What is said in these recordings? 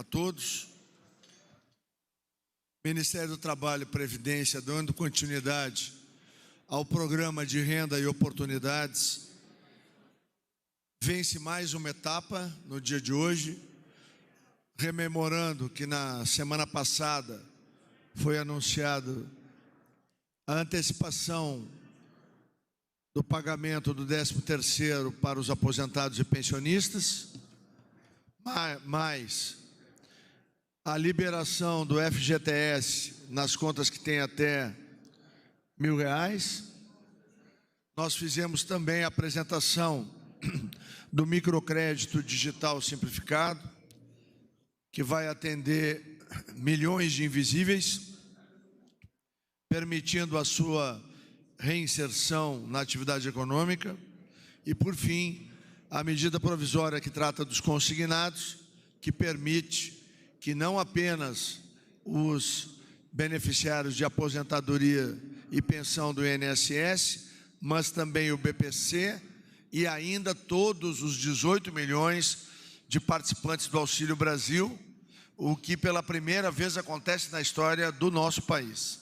a todos. Ministério do Trabalho e Previdência, dando continuidade ao programa de renda e oportunidades, vence mais uma etapa no dia de hoje, rememorando que na semana passada foi anunciado a antecipação do pagamento do 13º para os aposentados e pensionistas, mais a liberação do FGTS nas contas que tem até R$1.000. Nós fizemos também a apresentação do microcrédito digital simplificado, que vai atender milhões de invisíveis, permitindo a sua reinserção na atividade econômica. E, por fim, a medida provisória que trata dos consignados, que permite que não apenas os beneficiários de aposentadoria e pensão do INSS, mas também o BPC e ainda todos os 18 milhões de participantes do Auxílio Brasil, o que pela primeira vez acontece na história do nosso país.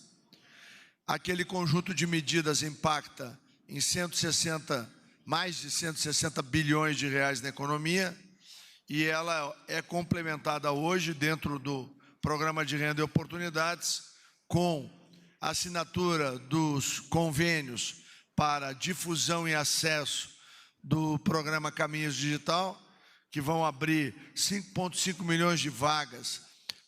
Aquele conjunto de medidas impacta em mais de 160 bilhões de reais na economia, e ela é complementada hoje dentro do Programa de Renda e Oportunidades com a assinatura dos convênios para difusão e acesso do Programa Caminhos Digital, que vão abrir 5,5 milhões de vagas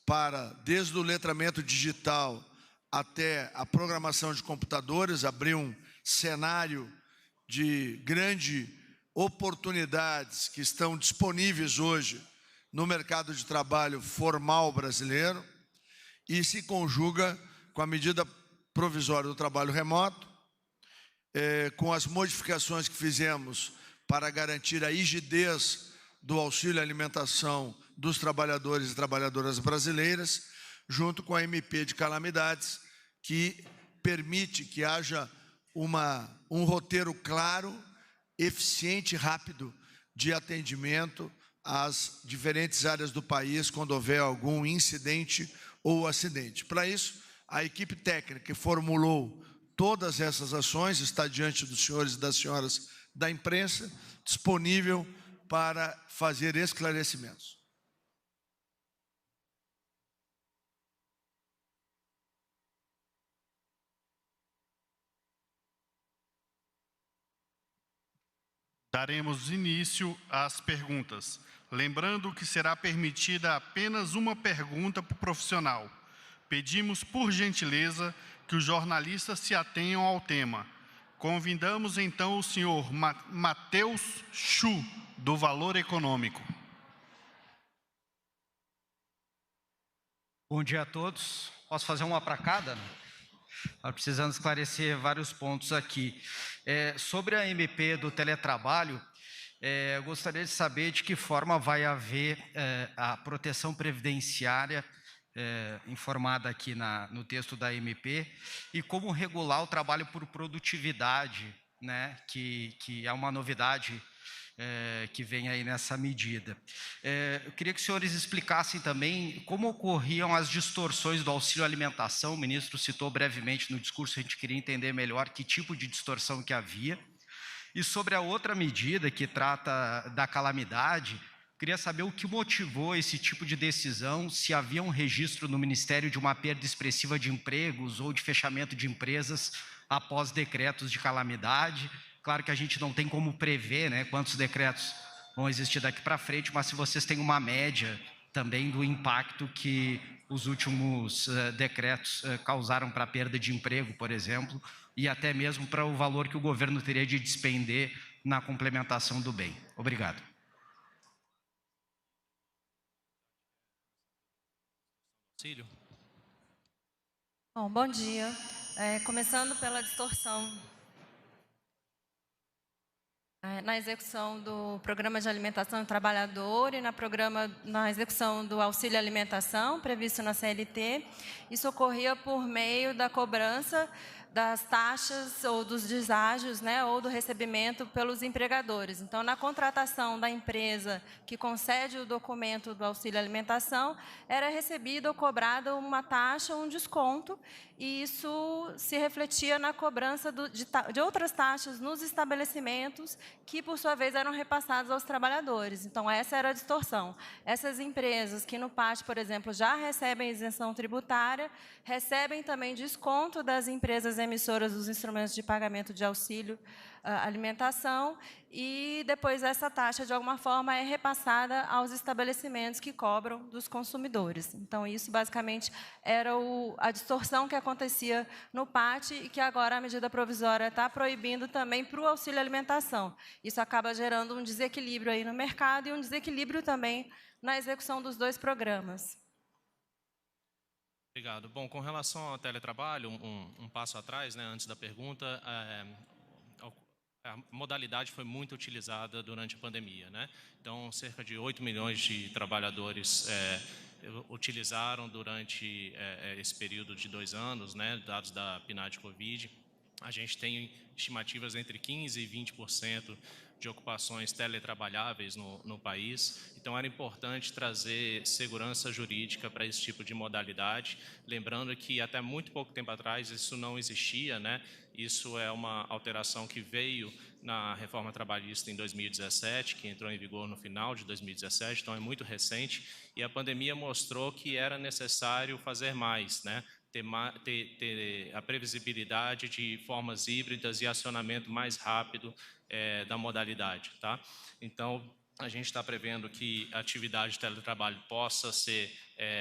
para, desde o letramento digital até a programação de computadores, abrir um cenário de grandes oportunidades que estão disponíveis hoje no mercado de trabalho formal brasileiro, e se conjuga com a medida provisória do trabalho remoto, com as modificações que fizemos para garantir a rigidez do auxílio alimentação dos trabalhadores e trabalhadoras brasileiras, junto com a MP de calamidades, que permite que haja um roteiro claro, eficiente e rápido de atendimento às diferentes áreas do país quando houver algum incidente ou acidente. Para isso, a equipe técnica que formulou todas essas ações está diante dos senhores e das senhoras da imprensa, disponível para fazer esclarecimentos. Daremos início às perguntas. Lembrando que será permitida apenas uma pergunta por profissional. Pedimos, por gentileza, que os jornalistas se atenham ao tema. Convidamos, então, o senhor Matheus Chu, do Valor Econômico. Bom dia a todos. Posso fazer uma para cada? Nós precisamos esclarecer vários pontos aqui. Sobre a MP do teletrabalho, eu gostaria de saber de que forma vai haver a proteção previdenciária informada aqui no texto da MP, e como regular o trabalho por produtividade, né, que é uma novidade que vem aí nessa medida. Eu queria que os senhores explicassem também como ocorriam as distorções do auxílio alimentação. O ministro citou brevemente no discurso, a gente queria entender melhor que tipo de distorção que havia. E sobre a outra medida que trata da calamidade, queria saber o que motivou esse tipo de decisão, se havia um registro no Ministério de uma perda expressiva de empregos ou de fechamento de empresas após decretos de calamidade. Claro que a gente não tem como prever, né, quantos decretos vão existir daqui para frente, mas se vocês têm uma média também do impacto que os últimos decretos causaram para a perda de emprego, por exemplo, e até mesmo para o valor que o governo teria de despender na complementação do bem. Obrigado. Bom dia. Começando pela distorção na execução do Programa de Alimentação do Trabalhador e na execução do Auxílio Alimentação, previsto na CLT. Isso ocorria por meio da cobrança das taxas ou dos deságios, né, ou do recebimento pelos empregadores. Então, na contratação da empresa que concede o documento do auxílio alimentação, era recebida ou cobrada uma taxa ou um desconto, e isso se refletia na cobrança de outras taxas nos estabelecimentos, que, por sua vez, eram repassadas aos trabalhadores. Então, essa era a distorção. Essas empresas que no PAT, por exemplo, já recebem isenção tributária, recebem também desconto das empresas emissoras dos instrumentos de pagamento de auxílio alimentação, e depois essa taxa, de alguma forma, é repassada aos estabelecimentos que cobram dos consumidores. Então, isso, basicamente, era a distorção que acontecia no PAT e que agora a medida provisória está proibindo também para o auxílio alimentação. Isso acaba gerando um desequilíbrio aí no mercado e um desequilíbrio também na execução dos dois programas. Obrigado. Bom, com relação ao teletrabalho, um passo atrás, né, antes da pergunta, a modalidade foi muito utilizada durante a pandemia, né? Então, cerca de 8 milhões de trabalhadores utilizaram durante esse período de 2 anos, né, dados da PNAD-Covid. A gente tem estimativas entre 15% e 20% de ocupações teletrabalháveis no país. Então, era importante trazer segurança jurídica para esse tipo de modalidade. Lembrando que até muito pouco tempo atrás isso não existia, né? Isso é uma alteração que veio na reforma trabalhista em 2017, que entrou em vigor no final de 2017, então é muito recente. E a pandemia mostrou que era necessário fazer mais, né? Ter a previsibilidade de formas híbridas e acionamento mais rápido da modalidade, tá? Então, a gente está prevendo que a atividade de teletrabalho possa ser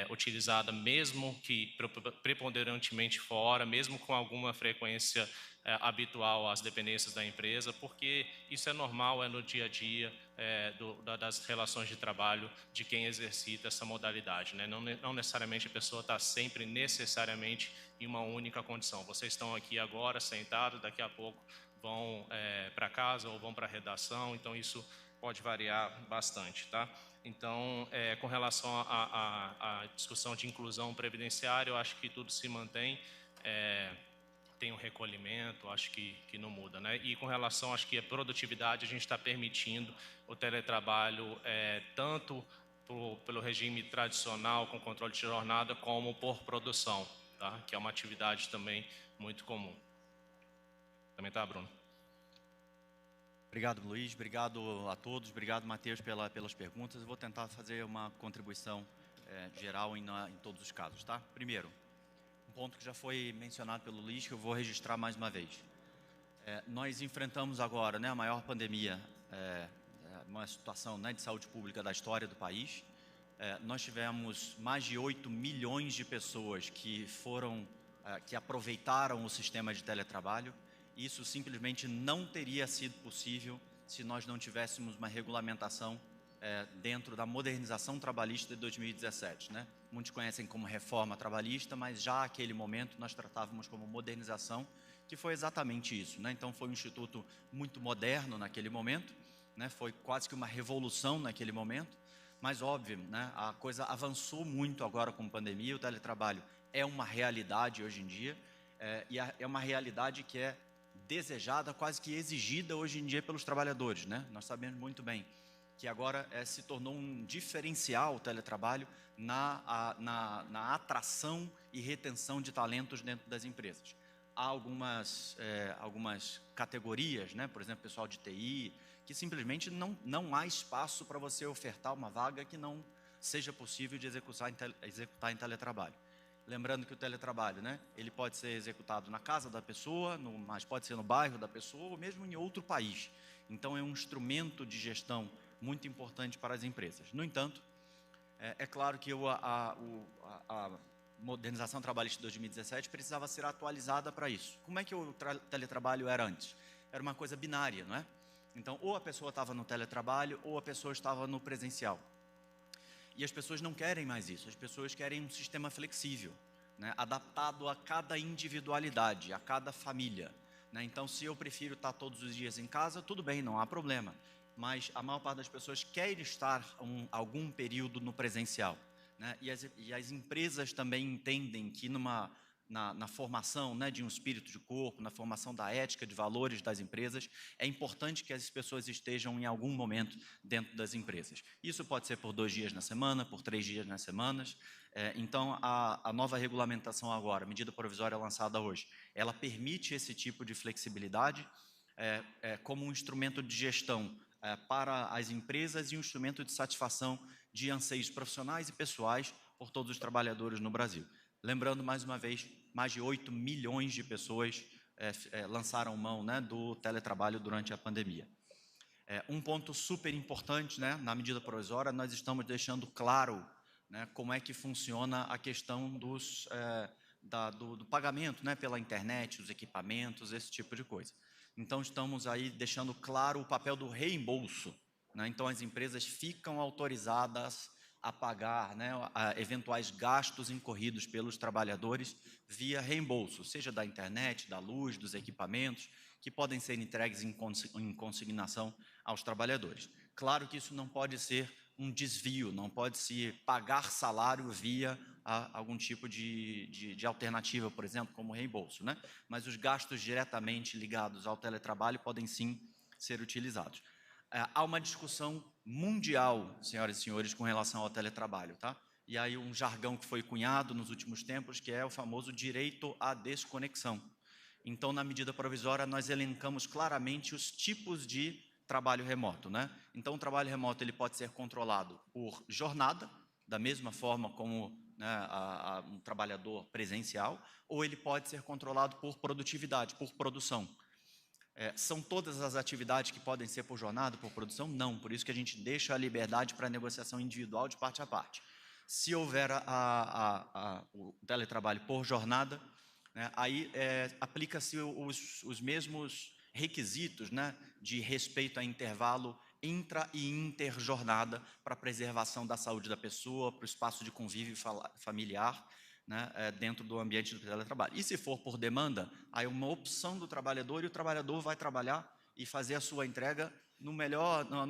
utilizada, mesmo que preponderantemente fora, mesmo com alguma frequência habitual às dependências da empresa, porque isso é normal, é no dia a dia das relações de trabalho de quem exercita essa modalidade, né? Não necessariamente a pessoa está sempre necessariamente em uma única condição. Vocês estão aqui agora sentados, daqui a pouco vão para casa ou vão para a redação, então isso pode variar bastante, tá? Então, com relação à discussão de inclusão previdenciária, eu acho que tudo se mantém. Tem um recolhimento, acho que não muda, né? E com relação, acho que a produtividade, a gente está permitindo o teletrabalho tanto pelo regime tradicional, com controle de jornada, como por produção, tá? Que é uma atividade também muito comum. Também tá, Bruno? Obrigado, Luiz. Obrigado a todos. Obrigado, Matheus, pelas perguntas. Eu vou tentar fazer uma contribuição geral em todos os casos, tá? Primeiro, um ponto que já foi mencionado pelo Luiz, que eu vou registrar mais uma vez. Nós enfrentamos agora, né, a maior pandemia, uma situação, né, de saúde pública da história do país. Nós tivemos mais de 8 milhões de pessoas que aproveitaram o sistema de teletrabalho. Isso simplesmente não teria sido possível se nós não tivéssemos uma regulamentação dentro da modernização trabalhista de 2017, né? Muitos conhecem como reforma trabalhista, mas já naquele momento nós tratávamos como modernização, que foi exatamente isso, né? Então, foi um instituto muito moderno naquele momento, né? Foi quase que uma revolução naquele momento, mas óbvio, né? A coisa avançou muito agora com a pandemia, o teletrabalho é uma realidade hoje em dia, e é uma realidade que é desejada, quase que exigida hoje em dia pelos trabalhadores, né? Nós sabemos muito bem que agora se tornou um diferencial o teletrabalho na atração e retenção de talentos dentro das empresas. Há algumas categorias, né? Por exemplo, pessoal de TI, que simplesmente não há espaço para você ofertar uma vaga que não seja possível de executar em teletrabalho. Lembrando que o teletrabalho, né, ele pode ser executado na casa da pessoa, mas pode ser no bairro da pessoa ou mesmo em outro país. Então, é um instrumento de gestão muito importante para as empresas. No entanto, é claro que a modernização trabalhista de 2017 precisava ser atualizada para isso. Como é que o teletrabalho era antes? Era uma coisa binária, não é? Então, ou a pessoa estava no teletrabalho ou a pessoa estava no presencial. E as pessoas não querem mais isso, as pessoas querem um sistema flexível, né, adaptado a cada individualidade, a cada família, né? Então, se eu prefiro estar todos os dias em casa, tudo bem, não há problema. Mas a maior parte das pessoas quer estar algum período no presencial, né? E as empresas também entendem que na formação, né, de um espírito de corpo, na formação da ética, de valores das empresas, é importante que as pessoas estejam em algum momento dentro das empresas. Isso pode ser por 2 dias na semana, por 3 dias nas semanas. Então, a nova regulamentação agora, a medida provisória lançada hoje, ela permite esse tipo de flexibilidade como um instrumento de gestão para as empresas e um instrumento de satisfação de anseios profissionais e pessoais por todos os trabalhadores no Brasil. Lembrando, mais uma vez, mais de 8 milhões de pessoas lançaram mão, né, do teletrabalho durante a pandemia. Um ponto super importante, né, na medida provisória, nós estamos deixando claro, né, como é que funciona a questão do pagamento, né, pela internet, os equipamentos, esse tipo de coisa. Então, estamos aí deixando claro o papel do reembolso, né? Então, as empresas ficam autorizadas a pagar, né, eventuais gastos incorridos pelos trabalhadores via reembolso, seja da internet, da luz, dos equipamentos, que podem ser entregues em consignação aos trabalhadores. Claro que isso não pode ser um desvio, não pode se pagar salário via algum tipo de alternativa, por exemplo, como reembolso, né? Mas os gastos diretamente ligados ao teletrabalho podem sim ser utilizados. Há uma discussão mundial, senhoras e senhores, com relação ao teletrabalho, tá? E aí um jargão que foi cunhado nos últimos tempos, que é o famoso direito à desconexão. Então, na medida provisória, nós elencamos claramente os tipos de trabalho remoto, né? Então, o trabalho remoto ele pode ser controlado por jornada, da mesma forma como, né, um trabalhador presencial, ou ele pode ser controlado por produtividade, por produção. São todas as atividades que podem ser por jornada, por produção? Não, por isso que a gente deixa a liberdade para a negociação individual de parte a parte. Se houver o teletrabalho por jornada, né, aí aplica-se os mesmos requisitos, né, de respeito a intervalo intra- e interjornada para a preservação da saúde da pessoa, para o espaço de convívio familiar, né, dentro do ambiente do teletrabalho. E se for por demanda, aí é uma opção do trabalhador e o trabalhador vai trabalhar e fazer a sua entrega no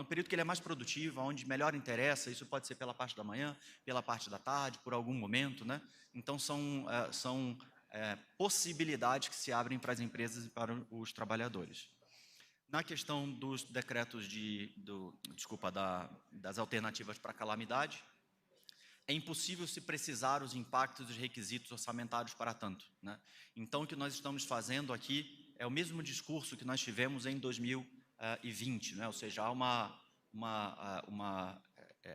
período que ele é mais produtivo, onde melhor interessa. Isso pode ser pela parte da manhã, pela parte da tarde, por algum momento, né? Então, são possibilidades que se abrem para as empresas e para os trabalhadores. Na questão dos decretos das alternativas para calamidade, é impossível se precisar os impactos dos requisitos orçamentários para tanto, né? Então, o que nós estamos fazendo aqui é o mesmo discurso que nós tivemos em 2020, né? Ou seja, há uma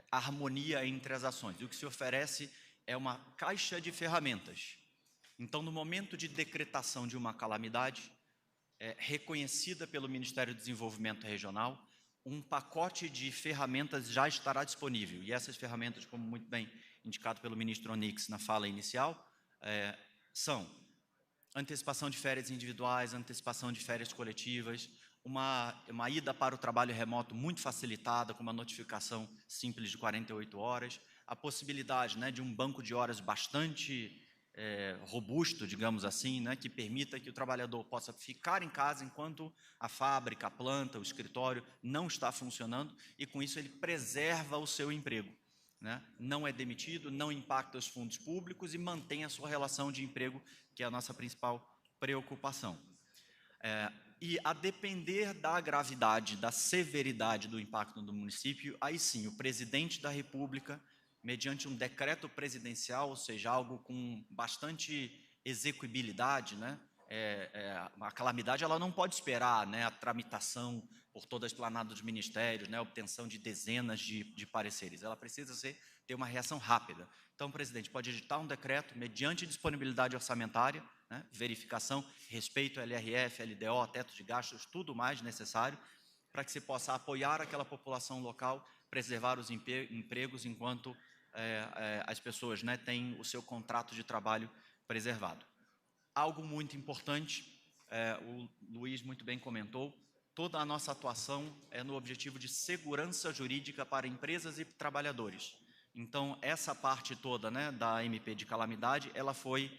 harmonia entre as ações. E o que se oferece é uma caixa de ferramentas. Então, no momento de decretação de uma calamidade, reconhecida pelo Ministério do Desenvolvimento Regional, um pacote de ferramentas já estará disponível. E essas ferramentas, como muito bem indicado pelo ministro Onyx na fala inicial, são antecipação de férias individuais, antecipação de férias coletivas, uma ida para o trabalho remoto muito facilitada, com uma notificação simples de 48 horas, a possibilidade, né, de um banco de horas bastante robusto, digamos assim, né, que permita que o trabalhador possa ficar em casa enquanto a fábrica, a planta, o escritório não está funcionando, e com isso ele preserva o seu emprego, né? Não é demitido, não impacta os fundos públicos e mantém a sua relação de emprego, que é a nossa principal preocupação. E a depender da gravidade, da severidade do impacto no município, aí sim, o presidente da República, mediante um decreto presidencial, ou seja, algo com bastante execuibilidade, né? A calamidade ela não pode esperar, né, a tramitação por toda a esplanada dos ministérios, né, a obtenção de dezenas de pareceres. Ela precisa ter uma reação rápida. Então, o presidente pode editar um decreto mediante disponibilidade orçamentária, né, verificação, respeito ao LRF, LDO, teto de gastos, tudo mais necessário, para que se possa apoiar aquela população local, preservar os empregos enquanto as pessoas, né, têm o seu contrato de trabalho preservado. Algo muito importante, o Luiz muito bem comentou, toda a nossa atuação é no objetivo de segurança jurídica para empresas e trabalhadores. Então, essa parte toda, né, da MP de calamidade, ela foi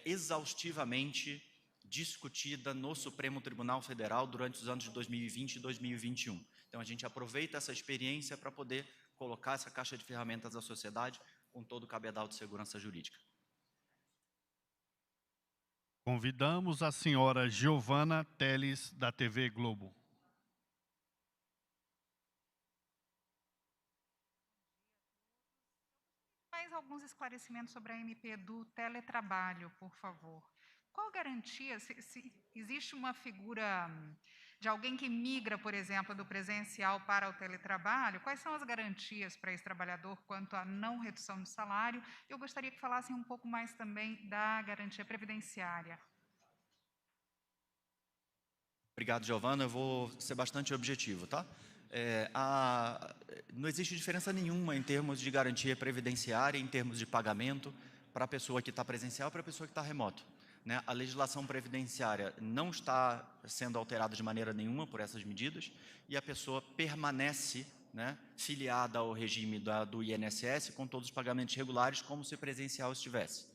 exaustivamente discutida no Supremo Tribunal Federal durante os anos de 2020 e 2021. Então, a gente aproveita essa experiência para poder colocar essa caixa de ferramentas à sociedade com todo o cabedal de segurança jurídica. Convidamos a senhora Giovana Teles, da TV Globo. Mais alguns esclarecimentos sobre a MP do teletrabalho, por favor. Qual garantia, se existe uma figura de alguém que migra, por exemplo, do presencial para o teletrabalho, quais são as garantias para esse trabalhador quanto à não redução de salário? Eu gostaria que falassem um pouco mais também da garantia previdenciária. Obrigado, Giovana. Eu vou ser bastante objetivo, tá? Não existe diferença nenhuma em termos de garantia previdenciária, em termos de pagamento, para a pessoa que está presencial e para a pessoa que está remoto. Né? A legislação previdenciária não está sendo alterada de maneira nenhuma por essas medidas e a pessoa permanece, né, filiada ao regime do INSS com todos os pagamentos regulares, como se presencial estivesse.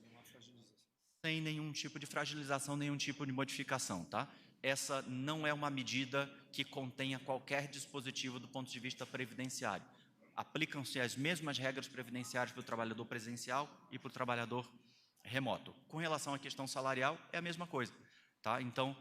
Sem nenhum tipo de fragilização, nenhum tipo de modificação, tá? Essa não é uma medida que contenha qualquer dispositivo do ponto de vista previdenciário. Aplicam-se as mesmas regras previdenciárias para o trabalhador presencial e para o trabalhador remoto. Com relação à questão salarial, é a mesma coisa. Tá? Então,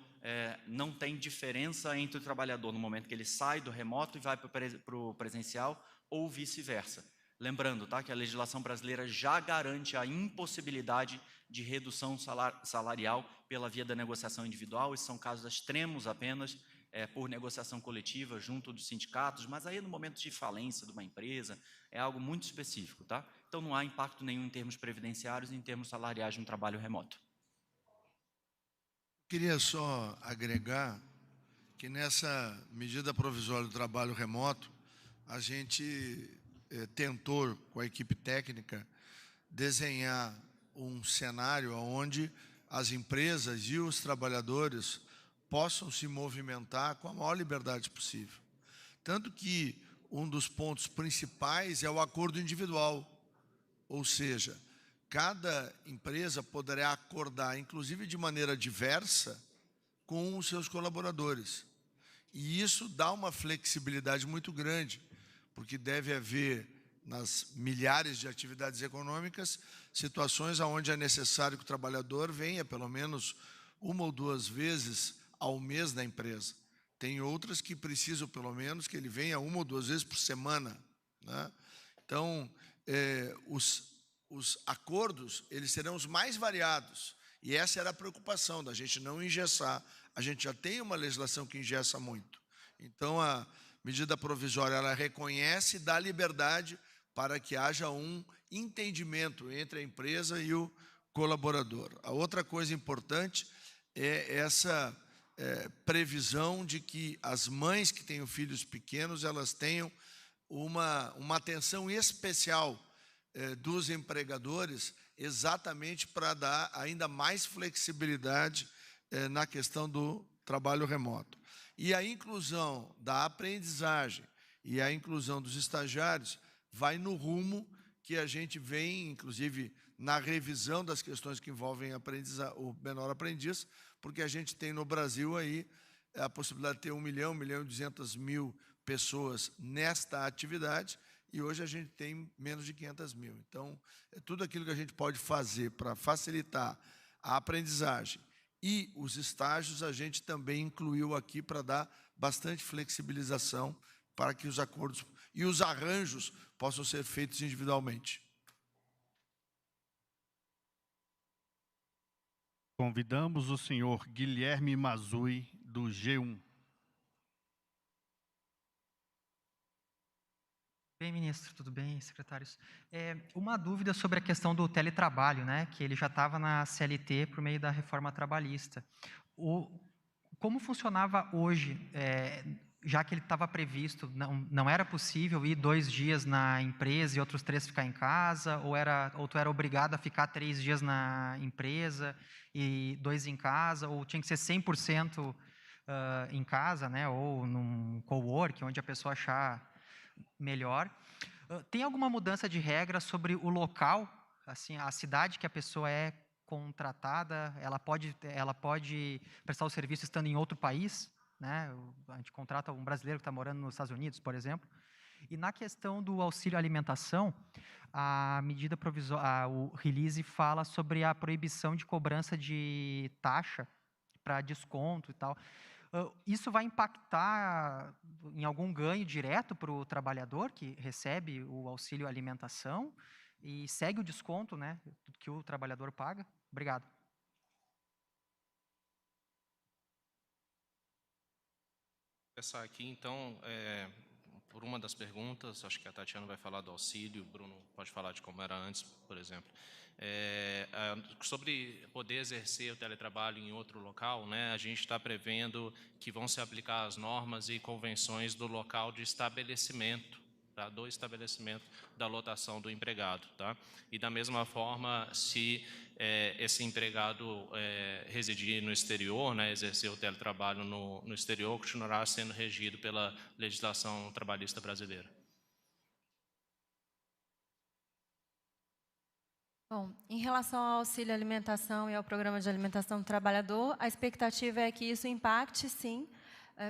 não tem diferença entre o trabalhador no momento que ele sai do remoto e vai para o presencial ou vice-versa. Lembrando, tá, que a legislação brasileira já garante a impossibilidade de redução salarial pela via da negociação individual. Esses são casos extremos apenas, por negociação coletiva junto dos sindicatos, mas aí no momento de falência de uma empresa, é algo muito específico. Tá? Então não há impacto nenhum em termos previdenciários e em termos salariais de um trabalho remoto. Queria só agregar que nessa medida provisória do trabalho remoto, a gente tentou, com a equipe técnica, desenhar um cenário onde as empresas e os trabalhadores possam se movimentar com a maior liberdade possível. Tanto que um dos pontos principais é o acordo individual, ou seja, cada empresa poderá acordar, inclusive de maneira diversa, com os seus colaboradores. E isso dá uma flexibilidade muito grande, porque deve haver, nas milhares de atividades econômicas, situações onde é necessário que o trabalhador venha pelo menos uma ou duas vezes ao mês na empresa. Tem outras que precisam, pelo menos, que ele venha uma ou duas vezes por semana. Né? Então, os acordos, eles serão os mais variados. E essa era a preocupação, da gente não engessar. A gente já tem uma legislação que engessa muito. Então, a medida provisória, ela reconhece e dá liberdade para que haja um entendimento entre a empresa e o colaborador. A outra coisa importante é essa previsão de que as mães que tenham filhos pequenos, elas tenham uma atenção especial dos empregadores, exatamente para dar ainda mais flexibilidade na questão do trabalho remoto. E a inclusão da aprendizagem e a inclusão dos estagiários vai no rumo que a gente vem, inclusive, na revisão das questões que envolvem o menor aprendiz, porque a gente tem no Brasil aí a possibilidade de ter 1 milhão, 1.200.000 pessoas nesta atividade, e hoje a gente tem menos de 500.000. Então, tudo aquilo que a gente pode fazer para facilitar a aprendizagem e os estágios, a gente também incluiu aqui para dar bastante flexibilização para que os acordos e os arranjos possam ser feitos individualmente. Convidamos o senhor Guilherme Mazui, do G1. Bem, ministro, tudo bem, secretários? Uma dúvida sobre a questão do teletrabalho, né, que ele já estava na CLT por meio da reforma trabalhista. Como funcionava hoje, já que ele estava previsto, não era possível ir 2 dias na empresa e outros 3 ficar em casa, ou tu era obrigado a ficar 3 dias na empresa e 2 em casa, ou tinha que ser 100% em casa, né, ou num coworking, onde a pessoa achar melhor. Tem alguma mudança de regra sobre o local, assim, a cidade que a pessoa é contratada, ela pode prestar o serviço estando em outro país, né? A gente contrata um brasileiro que está morando nos Estados Unidos, por exemplo. E na questão do auxílio alimentação, a medida provisória, o release fala sobre a proibição de cobrança de taxa para desconto e tal. Isso vai impactar em algum ganho direto para o trabalhador que recebe o auxílio alimentação e segue o desconto, né, que o trabalhador paga? Obrigado. Começar aqui, então, por uma das perguntas, acho que a Tatiana vai falar do auxílio, o Bruno pode falar de como era antes, por exemplo. Sobre poder exercer o teletrabalho em outro local, né, a gente está prevendo que vão se aplicar as normas e convenções do local de estabelecimento, tá, do estabelecimento da lotação do empregado. Tá? E da mesma forma, se esse empregado residir no exterior, né, exercer o teletrabalho no exterior, continuará sendo regido pela legislação trabalhista brasileira. Bom, em relação ao auxílio alimentação e ao programa de alimentação do trabalhador, a expectativa é que isso impacte, sim,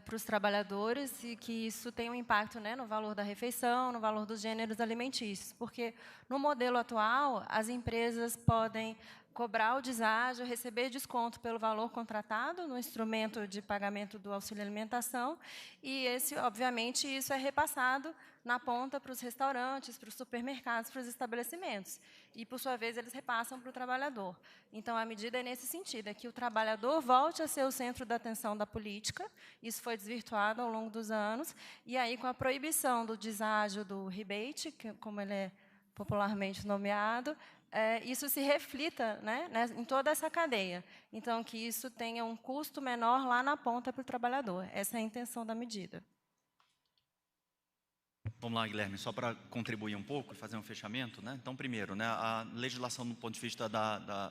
para os trabalhadores e que isso tenha um impacto, né, no valor da refeição, no valor dos gêneros alimentícios, porque no modelo atual, as empresas podem cobrar o deságio, receber desconto pelo valor contratado no instrumento de pagamento do auxílio alimentação, e obviamente, isso é repassado na ponta para os restaurantes, para os supermercados, para os estabelecimentos. E, por sua vez, eles repassam para o trabalhador. Então, a medida é nesse sentido, é que o trabalhador volte a ser o centro da atenção da política. Isso foi desvirtuado ao longo dos anos. E aí, com a proibição do deságio do rebate, como ele é popularmente nomeado, isso se reflita, né, em toda essa cadeia. Então, que isso tenha um custo menor lá na ponta para o trabalhador. Essa é a intenção da medida. Vamos lá, Guilherme, só para contribuir um pouco e fazer um fechamento, né? Então, primeiro, né, a legislação do ponto de vista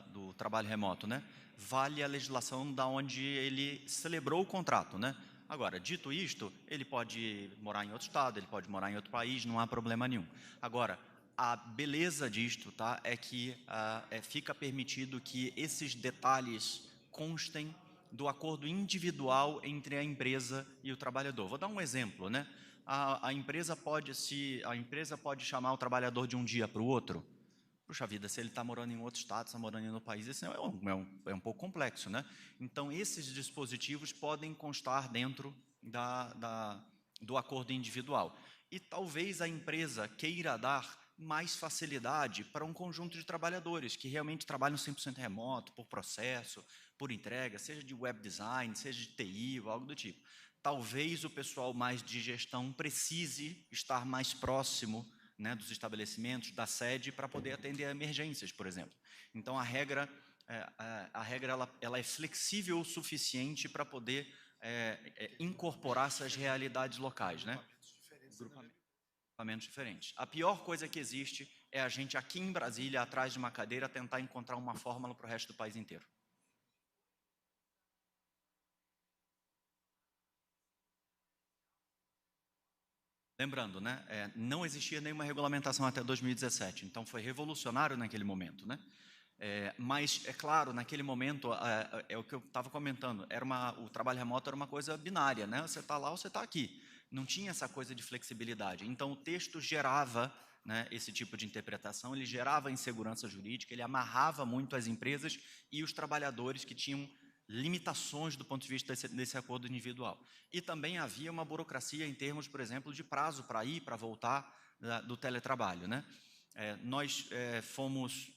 do trabalho remoto, né, vale a legislação da onde ele celebrou o contrato, né? Agora, dito isto, ele pode morar em outro estado, ele pode morar em outro país, não há problema nenhum. Agora, a beleza disto, tá, é que fica permitido que esses detalhes constem do acordo individual entre a empresa e o trabalhador. Vou dar um exemplo, né? A empresa pode chamar o trabalhador de um dia para o outro. Puxa vida, se ele está morando em outro estado, está morando em outro país, isso é um pouco complexo, né? Então, esses dispositivos podem constar dentro do acordo individual. E talvez a empresa queira dar mais facilidade para um conjunto de trabalhadores que realmente trabalham 100% remoto, por processo, por entrega, seja de web design, seja de TI, ou algo do tipo. Talvez o pessoal mais de gestão precise estar mais próximo, né, dos estabelecimentos, da sede, para poder atender a emergências, por exemplo. Então, a regra ela é flexível o suficiente para poder incorporar essas realidades locais, né? Grupamentos diferentes. A pior coisa que existe é a gente aqui em Brasília, atrás de uma cadeira, tentar encontrar uma fórmula para o resto do país inteiro. Lembrando, né, não existia nenhuma regulamentação até 2017, então foi revolucionário naquele momento, né? Mas, é claro, naquele momento, é o que eu estava comentando, o trabalho remoto era uma coisa binária, né? Você está lá ou você está aqui. Não tinha essa coisa de flexibilidade. Então, o texto gerava, né, esse tipo de interpretação, ele gerava insegurança jurídica, ele amarrava muito as empresas e os trabalhadores que tinham limitações do ponto de vista desse acordo individual. E também havia uma burocracia em termos, por exemplo, de prazo para ir, para voltar do teletrabalho, né? Nós fomos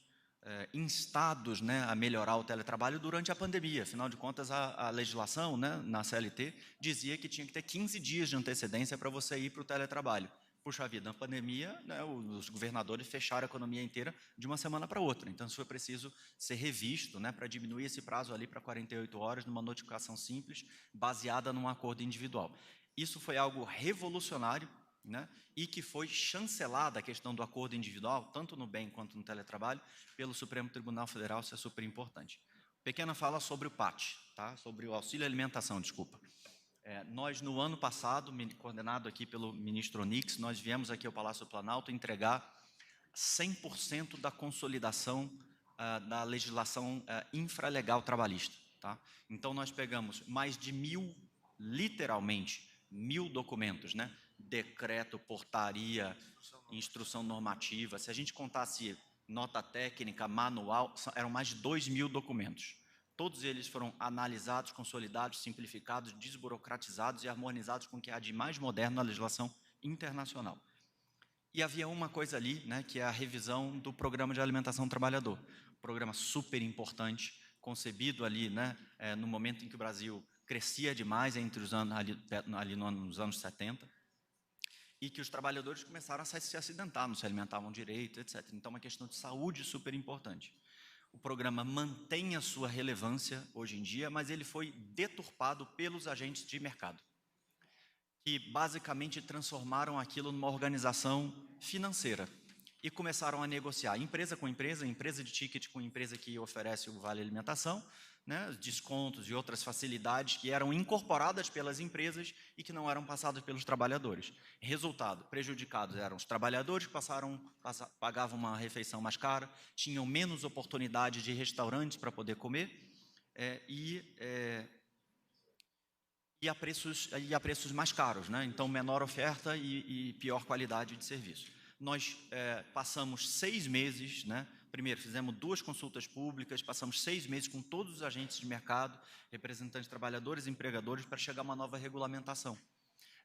instados, né, a melhorar o teletrabalho durante a pandemia. Afinal de contas, a legislação, né, na CLT dizia que tinha que ter 15 dias de antecedência para você ir para o teletrabalho. Puxa vida, na pandemia, né, os governadores fecharam a economia inteira de uma semana para outra. Então, isso foi preciso ser revisto, né, para diminuir esse prazo ali para 48 horas, numa notificação simples, baseada num acordo individual. Isso foi algo revolucionário, né, e que foi chancelada a questão do acordo individual, tanto no bem quanto no teletrabalho, pelo Supremo Tribunal Federal, isso é super importante. Pequena fala sobre o PAT, tá? Sobre o auxílio alimentação, desculpa. Nós, no ano passado, coordenado aqui pelo ministro Onix, nós viemos aqui ao Palácio do Planalto entregar 100% da consolidação da legislação infralegal trabalhista. Tá? Então, nós pegamos mais de literalmente 1.000 documentos, né? decreto, portaria, instrução normativa. Se a gente contasse nota técnica, manual, eram mais de 2.000 documentos. Todos eles foram analisados, consolidados, simplificados, desburocratizados e harmonizados com o que há de mais moderno na legislação internacional. E havia uma coisa ali, né, que é a revisão do Programa de Alimentação do Trabalhador. Programa super importante, concebido ali, né, no momento em que o Brasil crescia demais, entre os anos, nos anos 70, e que os trabalhadores começaram a se acidentar, não se alimentavam direito, etc. Então, uma questão de saúde super importante. O programa mantém a sua relevância hoje em dia, mas ele foi deturpado pelos agentes de mercado, que basicamente transformaram aquilo numa organização financeira e começaram a negociar empresa com empresa, empresa de ticket com empresa que oferece o Vale Alimentação, né, descontos e outras facilidades que eram incorporadas pelas empresas e que não eram passadas pelos trabalhadores. Resultado, prejudicados eram os trabalhadores que pagavam uma refeição mais cara, tinham menos oportunidade de restaurantes para poder comer e a preços mais caros, né? Então, menor oferta e pior qualidade de serviço. Nós passamos 6 meses, né? Primeiro, fizemos 2 consultas públicas, passamos 6 meses com todos os agentes de mercado, representantes de trabalhadores e empregadores, para chegar a uma nova regulamentação,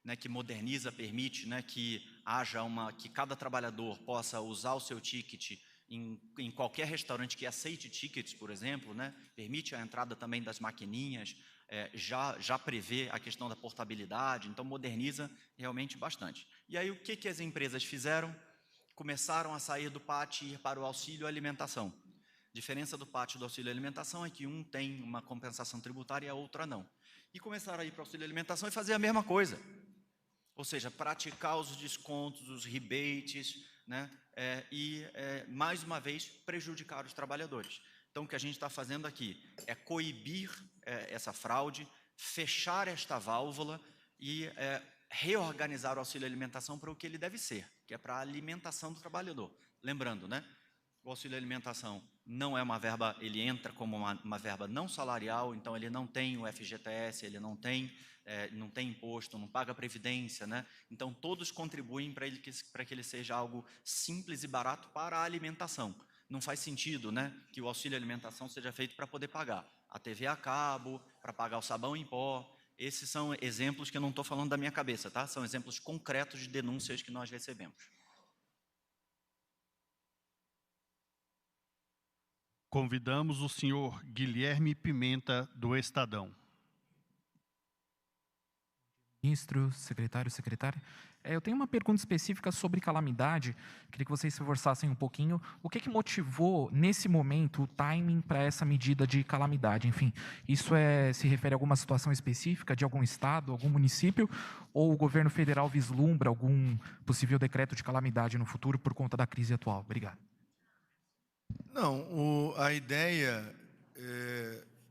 né, que moderniza, permite, né, que que cada trabalhador possa usar o seu ticket em qualquer restaurante que aceite tickets, por exemplo, né, permite a entrada também das maquininhas, já prevê a questão da portabilidade, então moderniza realmente bastante. E aí o que as empresas fizeram? Começaram a sair do PAT e ir para o auxílio alimentação. A diferença do PAT e do auxílio alimentação é que um tem uma compensação tributária e a outra não. E começaram a ir para o auxílio alimentação e fazer a mesma coisa. Ou seja, praticar os descontos, os rebates, né? Mais uma vez, prejudicar os trabalhadores. Então, o que a gente está fazendo aqui é coibir essa fraude, fechar esta válvula e reorganizar o auxílio alimentação para o que ele deve ser, que é para a alimentação do trabalhador. Lembrando, né, o auxílio alimentação não é uma verba, ele entra como uma verba não salarial, então ele não tem o FGTS, ele não tem imposto, não paga previdência, né? Então todos contribuem para que ele seja algo simples e barato para a alimentação. Não faz sentido, né, que o auxílio alimentação seja feito para poder pagar a TV a cabo, para pagar o sabão em pó. Esses são exemplos que eu não estou falando da minha cabeça, tá? São exemplos concretos de denúncias que nós recebemos. Convidamos o senhor Guilherme Pimenta, do Estadão. Ministro, secretário, secretária. Eu tenho uma pergunta específica sobre calamidade. Queria que vocês se esforçassem um pouquinho. O que motivou, nesse momento, o timing para essa medida de calamidade? Enfim, isso se refere a alguma situação específica de algum estado, algum município, ou o governo federal vislumbra algum possível decreto de calamidade no futuro por conta da crise atual? Obrigado. Não, a ideia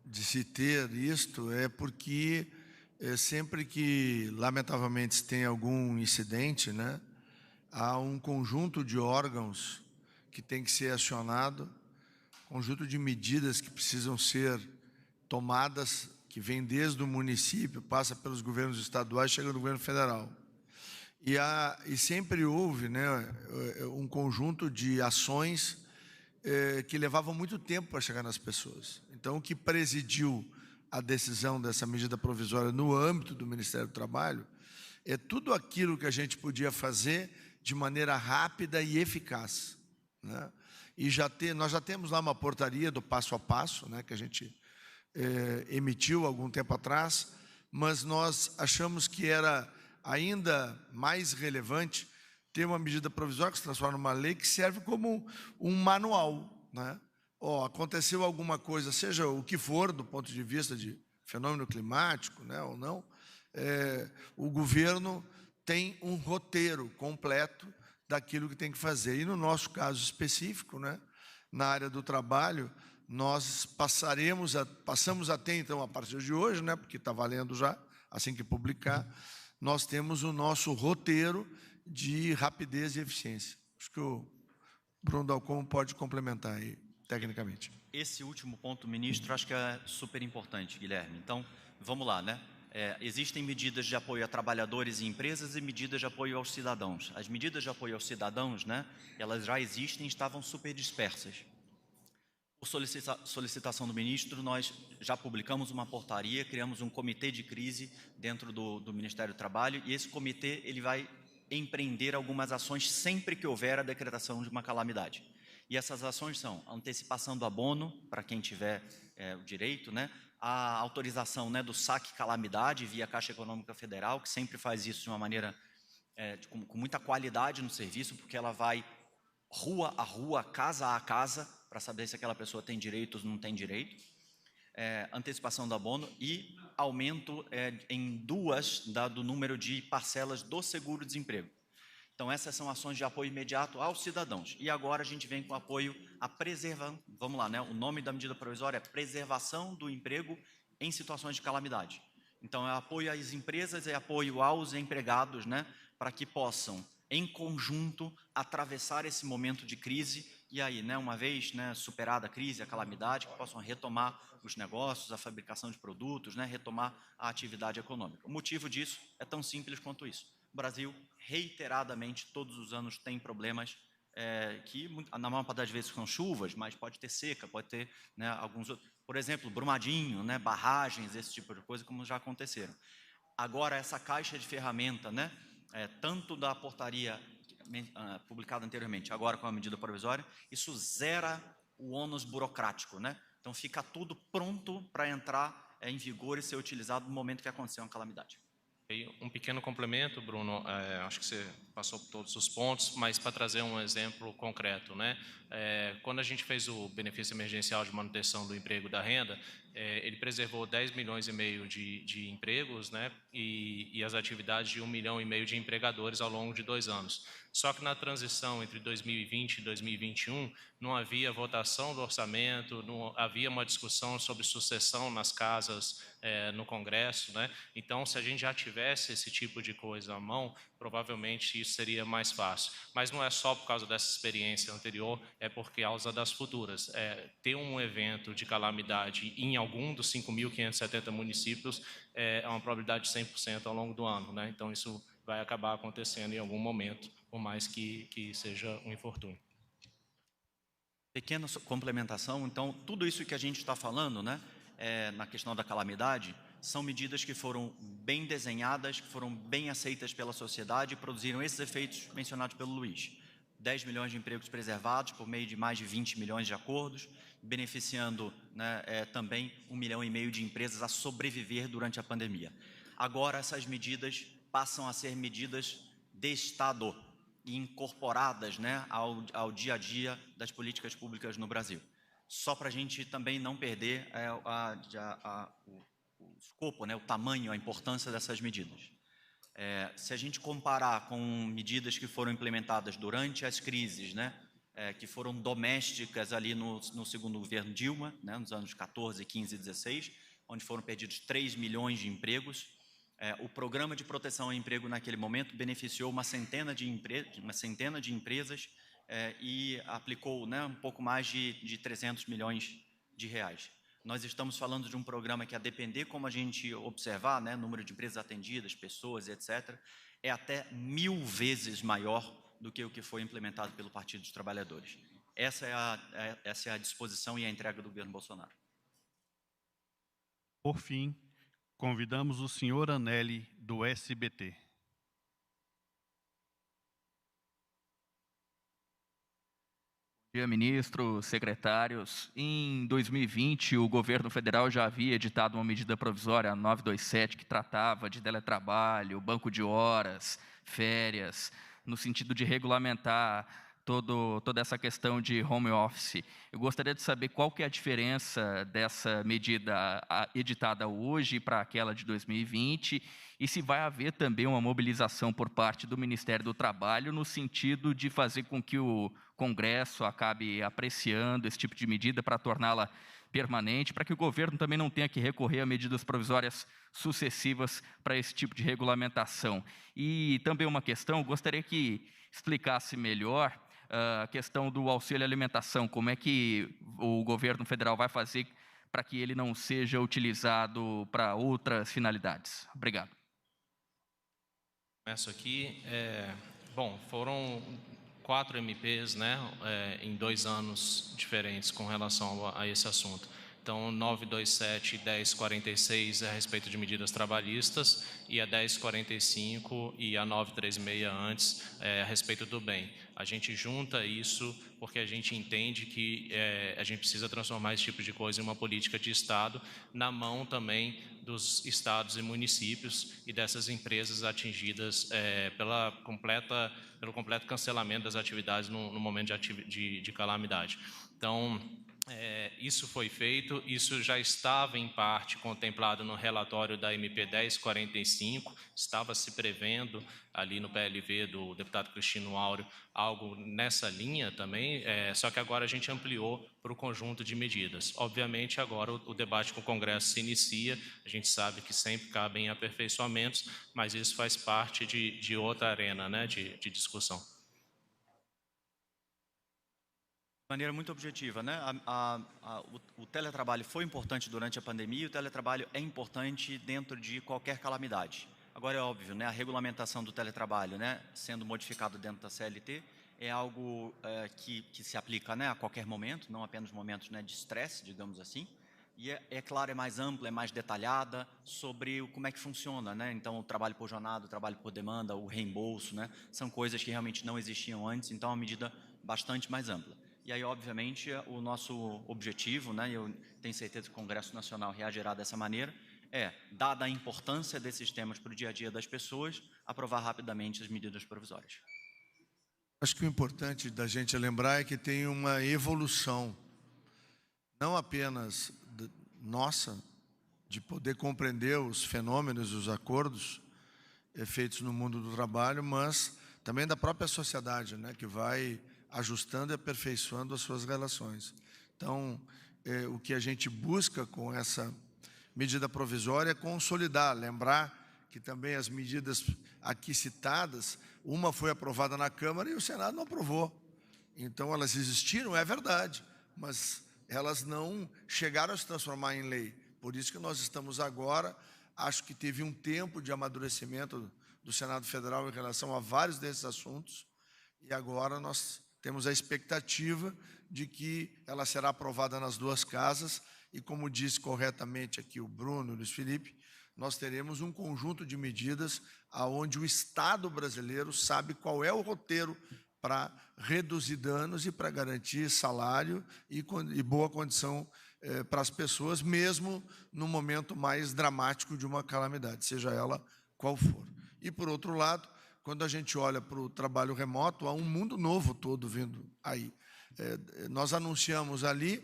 de se ter isto é porque sempre que, lamentavelmente, se tem algum incidente, né, há um conjunto de órgãos que tem que ser acionado, conjunto de medidas que precisam ser tomadas, que vem desde o município, passa pelos governos estaduais, chega no governo federal. E sempre houve, né, um conjunto de ações que levavam muito tempo para chegar nas pessoas. Então, o que presidiu a decisão dessa medida provisória no âmbito do Ministério do Trabalho é tudo aquilo que a gente podia fazer de maneira rápida e eficaz, né? E nós já temos lá uma portaria do passo a passo, né, que a gente emitiu algum tempo atrás, mas nós achamos que era ainda mais relevante ter uma medida provisória que se transforma numa lei que serve como um manual, né? Aconteceu alguma coisa, seja o que for, do ponto de vista de fenômeno climático, né, ou não, o governo tem um roteiro completo daquilo que tem que fazer. E no nosso caso específico, né, na área do trabalho, nós passamos a ter, então, a partir de hoje, né, porque está valendo já, assim que publicar, nós temos o nosso roteiro de rapidez e eficiência. Acho que o Bruno Dalcon pode complementar aí, tecnicamente. Esse último ponto, ministro, acho que é super importante, Guilherme. Então, vamos lá, né? Existem medidas de apoio a trabalhadores e empresas e medidas de apoio aos cidadãos. As medidas de apoio aos cidadãos, né, elas já existem e estavam super dispersas. Por solicitação do ministro, nós já publicamos uma portaria, criamos um comitê de crise dentro do Ministério do Trabalho, e esse comitê ele vai empreender algumas ações sempre que houver a decretação de uma calamidade. E essas ações são a antecipação do abono, para quem tiver o direito, né? A autorização, né, do saque calamidade via Caixa Econômica Federal, que sempre faz isso de uma maneira com muita qualidade no serviço, porque ela vai rua a rua, casa a casa, para saber se aquela pessoa tem direito ou não tem direito. Antecipação do abono e aumento em 2 do número de parcelas do seguro-desemprego. Então, essas são ações de apoio imediato aos cidadãos. E agora a gente vem com apoio à preservação, vamos lá, né? O nome da medida provisória é preservação do emprego em situações de calamidade. Então, é apoio às empresas e apoio aos empregados, né? Para que possam, em conjunto, atravessar esse momento de crise e aí, né, uma vez, né, superada a crise, a calamidade, que possam retomar os negócios, a fabricação de produtos, né, retomar a atividade econômica. O motivo disso é tão simples quanto isso. O Brasil, reiteradamente, todos os anos tem problemas que, na maior parte das vezes, são chuvas, mas pode ter seca, pode ter, né, alguns outros. Por exemplo, Brumadinho, né, barragens, esse tipo de coisa, como já aconteceram. Agora, essa caixa de ferramenta, né, tanto da portaria publicada anteriormente, agora com a medida provisória, isso zera o ônus burocrático, né? Então, fica tudo pronto para entrar em vigor e ser utilizado no momento que acontecer uma calamidade. Um pequeno complemento, Bruno, acho que você passou por todos os pontos, mas para trazer um exemplo concreto, né? Quando a gente fez o benefício emergencial de manutenção do emprego e da renda, ele preservou 10 milhões e meio de empregos, né? E as atividades de 1,5 milhão de empregadores ao longo de 2 anos. Só que na transição entre 2020 e 2021, não havia votação do orçamento, não havia uma discussão sobre sucessão nas casas no Congresso, né? Então, se a gente já tivesse esse tipo de coisa à mão, provavelmente isso seria mais fácil. Mas não é só por causa dessa experiência anterior, é por causa das futuras. Ter um evento de calamidade em algum dos 5.570 municípios é uma probabilidade de 100% ao longo do ano, né? Então, isso vai acabar acontecendo em algum momento, por mais que seja um infortúnio. Pequena complementação, então, tudo isso que a gente está falando, né, na questão da calamidade, são medidas que foram bem desenhadas, que foram bem aceitas pela sociedade e produziram esses efeitos mencionados pelo Luiz. 10 milhões de empregos preservados por meio de mais de 20 milhões de acordos, beneficiando, né, também 1,5 milhão de empresas a sobreviver durante a pandemia. Agora, essas medidas passam a ser medidas de Estado e incorporadas, né, ao dia a dia das políticas públicas no Brasil. Só para a gente também não perder o escopo, né, o tamanho, a importância dessas medidas. Se a gente comparar com medidas que foram implementadas durante as crises, né, que foram domésticas ali no segundo governo Dilma, né, nos anos 14, 15 e 16, onde foram perdidos 3 milhões de empregos, o programa de proteção ao emprego naquele momento beneficiou uma centena de empresas e aplicou, né, um pouco mais de 300 milhões de reais. Nós estamos falando de um programa que, a depender como a gente observar, né, número de empresas atendidas, pessoas, etc., é até 1000 vezes maior do que o que foi implementado pelo Partido dos Trabalhadores. Essa é a disposição e a entrega do governo Bolsonaro. Por fim, convidamos o senhor Anelli, do SBT. Bom dia, ministro, secretários. Em 2020, o governo federal já havia editado uma medida provisória 927 que tratava de teletrabalho, banco de horas, férias, no sentido de regulamentar toda essa questão de home office. Eu gostaria de saber qual que é a diferença dessa medida editada hoje para aquela de 2020 e se vai haver também uma mobilização por parte do Ministério do Trabalho no sentido de fazer com que o Congresso acabe apreciando esse tipo de medida para torná-la permanente, para que o governo também não tenha que recorrer a medidas provisórias sucessivas para esse tipo de regulamentação. E também uma questão, eu gostaria que explicasse melhor a questão do auxílio alimentação, como é que o governo federal vai fazer para que ele não seja utilizado para outras finalidades? Obrigado. Começo aqui. Bom, foram 4 MPs, né, em 2 anos diferentes com relação a esse assunto. Então, 927 e 1046 é a respeito de medidas trabalhistas e a 1045 e a 936 antes é a respeito do bem. A gente junta isso porque a gente entende que a gente precisa transformar esse tipo de coisa em uma política de Estado na mão também dos estados e municípios e dessas empresas atingidas pelo completo cancelamento das atividades no momento de calamidade. Então, isso foi feito, isso já estava em parte contemplado no relatório da MP 1045, estava se prevendo ali no PLV do deputado Cristino Áureo algo nessa linha também, só que agora a gente ampliou para o conjunto de medidas. Obviamente agora o debate com o Congresso se inicia, a gente sabe que sempre cabem aperfeiçoamentos, mas isso faz parte de outra arena, né, de discussão. De maneira muito objetiva, né? O teletrabalho foi importante durante a pandemia e o teletrabalho é importante dentro de qualquer calamidade. Agora é óbvio, né? A regulamentação do teletrabalho, né, sendo modificado dentro da CLT, é algo que se aplica, né, a qualquer momento, não apenas momentos, né, de estresse, digamos assim. E é claro, é mais ampla, é mais detalhada sobre como é que funciona, né? Então, o trabalho por jornada, o trabalho por demanda, o reembolso, né, são coisas que realmente não existiam antes, então é uma medida bastante mais ampla. E aí, obviamente, o nosso objetivo, né, eu tenho certeza que o Congresso Nacional reagirá dessa maneira, dada a importância desses temas para o dia a dia das pessoas, aprovar rapidamente as medidas provisórias. Acho que o importante da gente lembrar é que tem uma evolução, não apenas nossa, de poder compreender os fenômenos, os acordos feitos no mundo do trabalho, mas também da própria sociedade, né, que vai ajustando e aperfeiçoando as suas relações. Então, o que a gente busca com essa medida provisória é consolidar, lembrar que também as medidas aqui citadas, uma foi aprovada na Câmara e o Senado não aprovou. Então, elas existiram, é verdade, mas elas não chegaram a se transformar em lei. Por isso que nós estamos agora, acho que teve um tempo de amadurecimento do Senado Federal em relação a vários desses assuntos, e agora nós temos a expectativa de que ela será aprovada nas 2 casas e, como disse corretamente aqui o Bruno e o Luiz Felipe, nós teremos um conjunto de medidas onde o Estado brasileiro sabe qual é o roteiro para reduzir danos e para garantir salário e boa condição para as pessoas, mesmo no momento mais dramático de uma calamidade, seja ela qual for. E, por outro lado, quando a gente olha para o trabalho remoto, há um mundo novo todo vindo aí. Nós anunciamos ali,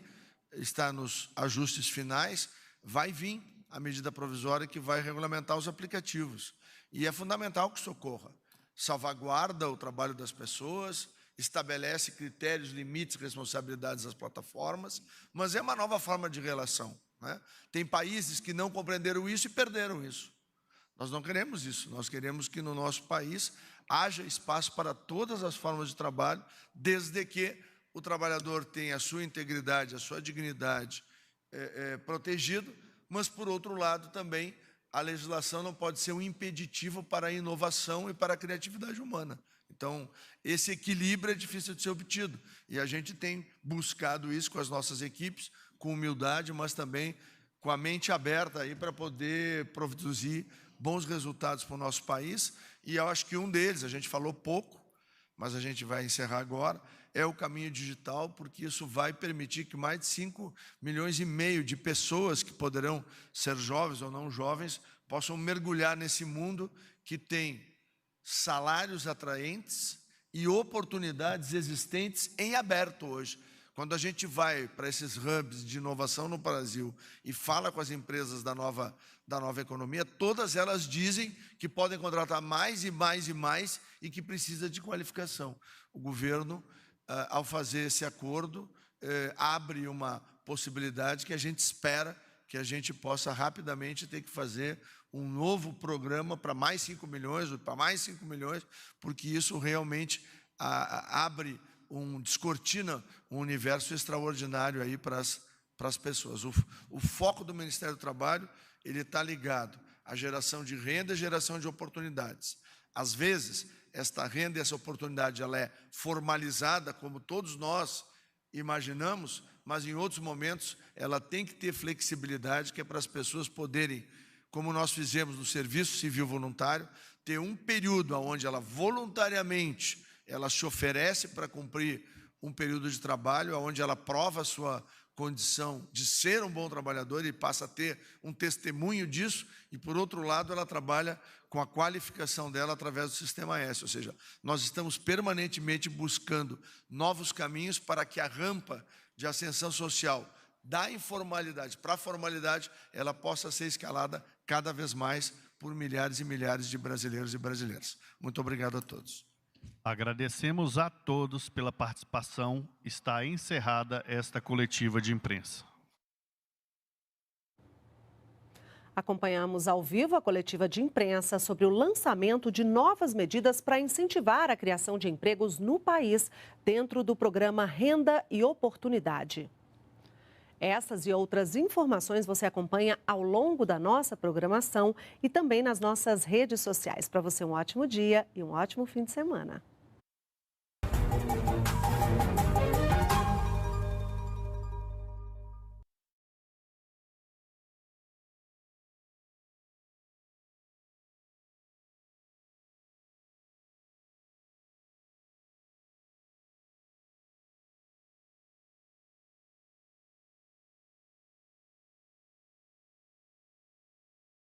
está nos ajustes finais, vai vir a medida provisória que vai regulamentar os aplicativos. E é fundamental que isso ocorra. Salvaguarda o trabalho das pessoas, estabelece critérios, limites, responsabilidades das plataformas, mas é uma nova forma de relação, né? Tem países que não compreenderam isso e perderam isso. Nós não queremos isso, nós queremos que no nosso país haja espaço para todas as formas de trabalho, desde que o trabalhador tenha a sua integridade, a sua dignidade protegido, mas, por outro lado, também a legislação não pode ser um impeditivo para a inovação e para a criatividade humana. Então, esse equilíbrio é difícil de ser obtido, e a gente tem buscado isso com as nossas equipes, com humildade, mas também com a mente aberta aí para poder produzir bons resultados para o nosso país. E eu acho que um deles, a gente falou pouco, mas a gente vai encerrar agora, é o caminho digital, porque isso vai permitir que mais de 5,5 milhões de pessoas, que poderão ser jovens ou não jovens, possam mergulhar nesse mundo que tem salários atraentes e oportunidades existentes em aberto hoje. Quando a gente vai para esses hubs de inovação no Brasil e fala com as empresas da nova economia, todas elas dizem que podem contratar mais e mais e mais e que precisa de qualificação. O governo, ao fazer esse acordo, abre uma possibilidade que a gente espera que a gente possa rapidamente ter que fazer um novo programa para mais 5 milhões, ou para mais 5 milhões, porque isso realmente descortina um universo extraordinário aí para as para as pessoas. O foco do Ministério do Trabalho, ele está ligado à geração de renda e geração de oportunidades. Às vezes, esta renda e essa oportunidade ela é formalizada, como todos nós imaginamos, mas em outros momentos ela tem que ter flexibilidade, que é para as pessoas poderem, como nós fizemos no Serviço Civil Voluntário, ter um período onde ela voluntariamente ela se oferece para cumprir um período de trabalho, onde ela prova a sua condição de ser um bom trabalhador e passa a ter um testemunho disso, e, por outro lado, ela trabalha com a qualificação dela através do Sistema S, ou seja, nós estamos permanentemente buscando novos caminhos para que a rampa de ascensão social da informalidade para a formalidade, ela possa ser escalada cada vez mais por milhares e milhares de brasileiros e brasileiras. Muito obrigado a todos. Agradecemos a todos pela participação. Está encerrada esta coletiva de imprensa. Acompanhamos ao vivo a coletiva de imprensa sobre o lançamento de novas medidas para incentivar a criação de empregos no país dentro do programa Renda e Oportunidade. Essas e outras informações você acompanha ao longo da nossa programação e também nas nossas redes sociais. Para você, um ótimo dia e um ótimo fim de semana.